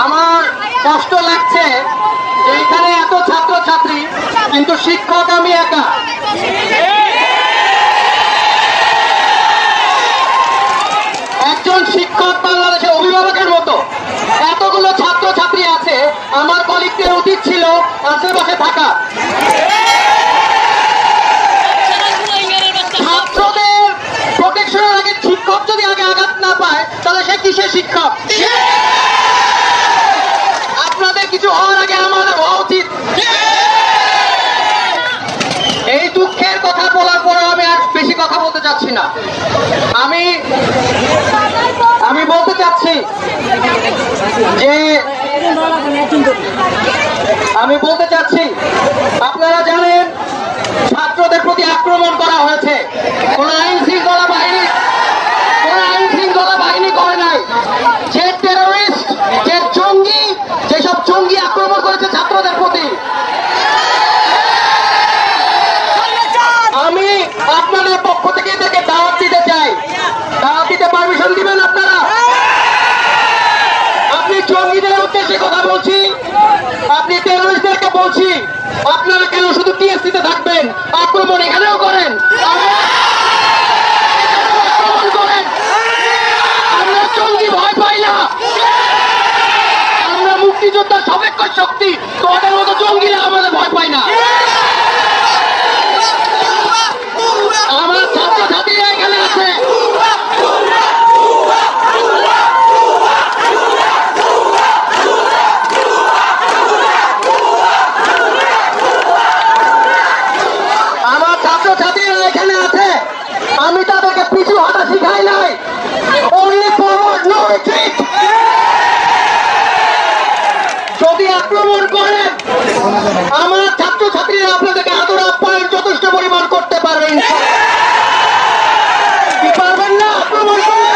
আমার কষ্ট লাগছে যে এখানে এত ছাত্রছাত্রী, কিন্তু শিক্ষক আমি একা। একজন শিক্ষক বাংলাদেশের অভিভাবকের মতো এতগুলো ছাত্রছাত্রী আছে, আমার কলিগদের উচিত ছিল আশেপাশে থাকা। ছাত্রদের প্রোটেকশনের আগে শিক্ষক যদি আগে আঘাত না পায় তাহলে সে কিসের শিক্ষক? আপনাদের কিছু হওয়ার আগে আমাদের হওয়া উচিত। এই দুঃখের কথা বলার পরেও আমি আর বেশি কথা বলতে চাচ্ছি না। আমি বলতে চাচ্ছি যে আপনারা জানেন ছাত্রদের প্রতি আক্রমণ করা হয়েছে। কোন আইন শৃঙ্খলা বাহিনী করে নাই। যে টেরোরিস্ট, যে জঙ্গি, যেসব জঙ্গি আক্রমণ করেছে ছাত্রদের প্রতি, আমি আপনাদের পক্ষ থেকে এদেরকে দাওয়াত দিতে চাই। দাওয়াত দিতে পারমিশন দিবেন আপনারা? আপনি জঙ্গিদের উদ্দেশ্যে কথা বলছি, আপনি টেরোরিস্টদেরকে বলছি, আপনারা কেন শুধু টিএসসিতে থাকবেন? আক্রমণ এখানেও করেন, আক্রমণ করেন। আমরা জঙ্গি ভয় পাই না, আমরা মুক্তিযোদ্ধার সবেক্ষ শক্তি। তোমাদের মতো জঙ্গিরা আমাদের ভয় পায় না। আমার ছাত্রছাত্রীরা এখানে আছে, আমি তাদেরকে পিছু হাঁটা শিখাই নাই। Only forward, no retreat। যদি আক্রমণ করেন, আমার ছাত্রছাত্রীরা আপনাদেরকে আদর আপ্যায়ন যথেষ্ট পরিমাণ করতে পারবেন। কি পারবেন না আক্রমণ করলে?